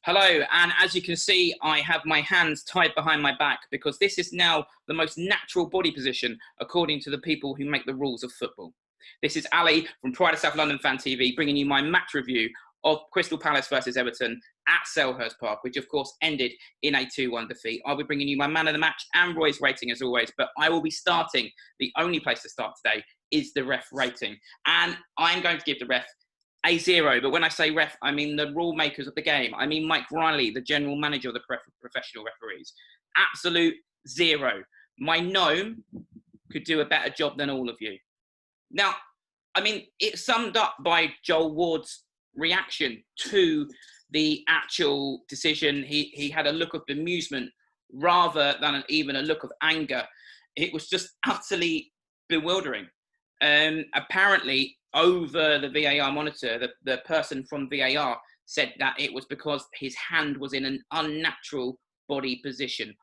Hello, and as you can see, I have my hands tied behind my back because this is now the most natural body position according to the people who make the rules of football. This is Ali from Pride of South London Fan TV bringing you my match review of Crystal Palace versus Everton at Selhurst Park, which of course ended in a 2-1 defeat. I'll be bringing you my man of the match and Roy's rating as always, but I will be starting. The only place to start today is the ref rating, and I'm going to give the ref a 0, but when I say ref, I mean the rule makers of the game. I mean Mike Riley, the general manager of the professional referees. Absolute 0. My gnome could do a better job than all of you. Now, I mean, it's summed up by Joel Ward's reaction to the actual decision. He had a look of bemusement rather than even a look of anger. It was just utterly bewildering. Apparently, over the VAR monitor, the person from VAR said that it was because his hand was in an unnatural body position.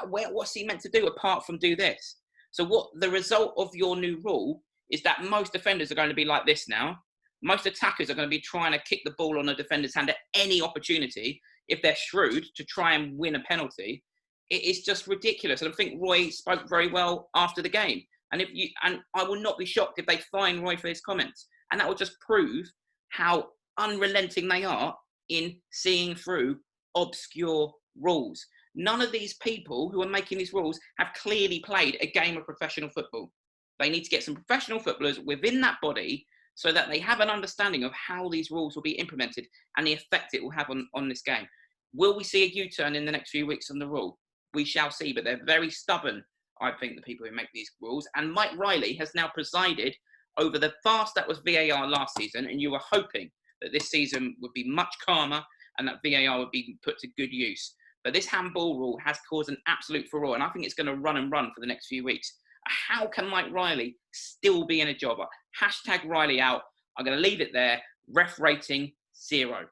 What's he meant to do apart from do this? So what the result of your new rule is that most defenders are going to be like this now. Most attackers are going to be trying to kick the ball on a defender's hand at any opportunity, if they're shrewd, to try and win a penalty. It is just ridiculous. And I think Roy spoke very well after the game. And I will not be shocked if they fine Roy for his comments. And that will just prove how unrelenting they are in seeing through obscure rules. None of these people who are making these rules have clearly played a game of professional football. They need to get some professional footballers within that body so that they have an understanding of how these rules will be implemented and the effect it will have on this game. Will we see a U-turn in the next few weeks on the rule? We shall see, but they're very stubborn, I think, the people who make these rules. And Mike Riley has now presided over the farce that was VAR last season, and you were hoping that this season would be much calmer and that VAR would be put to good use. But this handball rule has caused an absolute furore, and I think it's going to run and run for the next few weeks. How can Mike Riley still be in a job? Hashtag Riley out. I'm going to leave it there. Ref rating 0.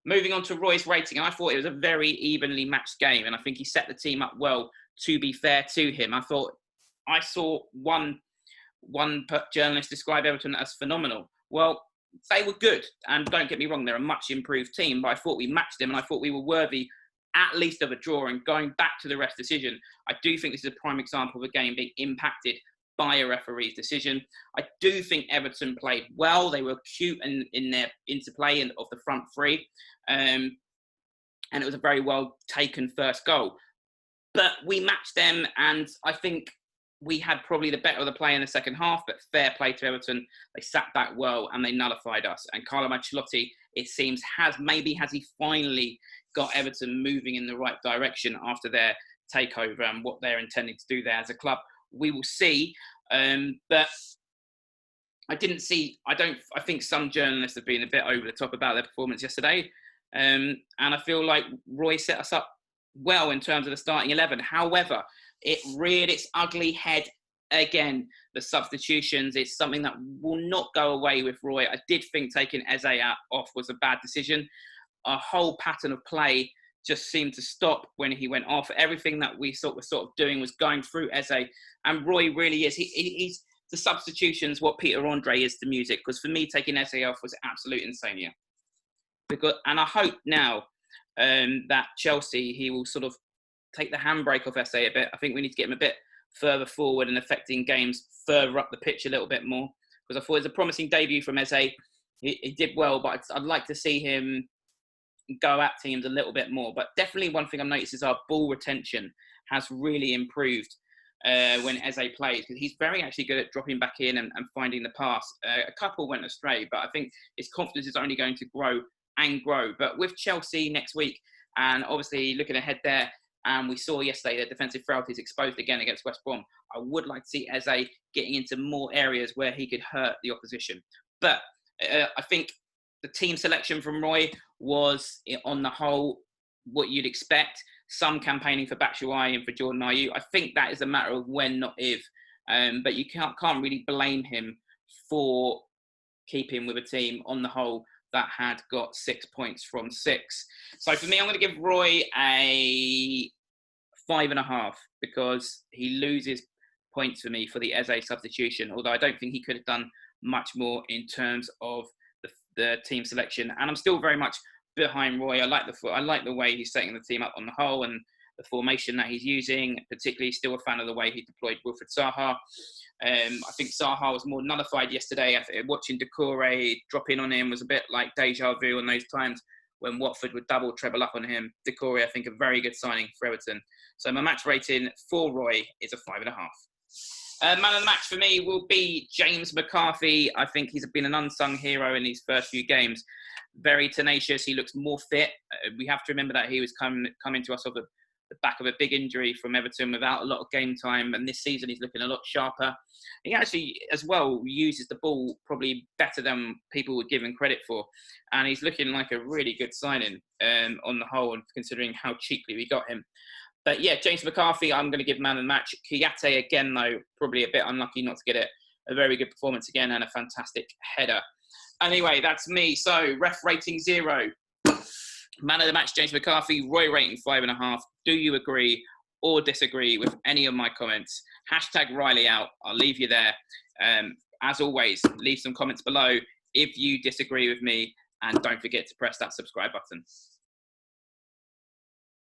Moving on to Roy's rating, I thought it was a very evenly matched game, and I think he set the team up well, to be fair to him. I saw one journalist describe Everton as phenomenal. Well, they were good, and don't get me wrong, they're a much improved team, but I thought we matched them, and I thought we were worthy at least of a draw. And going back to the ref's decision, I do think this is a prime example of a game being impacted by a referee's decision. I do think Everton played well. They were cute in their interplay of the front three, and it was a very well taken first goal. But we matched them, and I think we had probably the better of the play in the second half, but fair play to Everton. They sat back well, and they nullified us. And Carlo Ancelotti, it seems, has he finally got Everton moving in the right direction after their takeover and what they're intending to do there as a club. We will see. But I think some journalists have been a bit over the top about their performance yesterday. And I feel like Roy set us up well in terms of the starting 11. However, it reared its ugly head again. The substitutions is something that will not go away with Roy. I did think taking Eze off was a bad decision. Our whole pattern of play just seemed to stop when he went off. Everything that we were sort of doing was going through Eze, and Roy really is. He's the substitutions what Peter Andre is to music. Because for me, taking Eze off was absolute insania. And I hope now that Chelsea, he will sort of take the handbrake off Eze a bit. I think we need to get him a bit further forward and affecting games further up the pitch a little bit more. Because I thought it was a promising debut from Eze. He did well, but I'd like to see him go at teams a little bit more. But definitely one thing I've noticed is our ball retention has really improved when Eze plays, because he's very actually good at dropping back in and finding the pass. A couple went astray, but I think his confidence is only going to grow and grow. But with Chelsea next week, and obviously looking ahead there, and we saw yesterday that defensive frailties exposed again against West Brom, I would like to see Eze getting into more areas where he could hurt the opposition. But I think the team selection from Roy was, on the whole, what you'd expect. Some campaigning for Batshuayi and for Jordan Ayew. I think that is a matter of when, not if. But you can't really blame him for keeping with a team, on the whole, that had got 6 points from 6. So for me, I'm going to give Roy a 5.5, because he loses points for me for the Eze substitution, although I don't think he could have done much more in terms of the team selection. And I'm still very much behind Roy. I like the way he's setting the team up on the whole and the formation that he's using. Particularly, still a fan of the way he deployed Wilfried Zaha. I think Zaha was more nullified yesterday. Watching Doucouré drop in on him was a bit like deja vu on those times when Watford would double, treble up on him. Doucouré, I think, a very good signing for Everton. So my match rating for Roy is a 5.5. Man of the match for me will be James McCarthy. I think he's been an unsung hero in these first few games. Very tenacious. He looks more fit. We have to remember that he was coming to us off the back of a big injury from Everton without a lot of game time. And this season, he's looking a lot sharper. He actually, as well, uses the ball probably better than people would give him credit for. And he's looking like a really good signing on the whole, considering how cheaply we got him. But yeah, James McCarthy, I'm going to give man of the match. Kouyaté, again, though, probably a bit unlucky not to get it. A very good performance again and a fantastic header. Anyway, that's me. So, ref rating 0. Man of the match, James McCarthy. Roy rating 5.5. Do you agree or disagree with any of my comments? Hashtag Riley out. I'll leave you there. As always, leave some comments below if you disagree with me. And don't forget to press that subscribe button.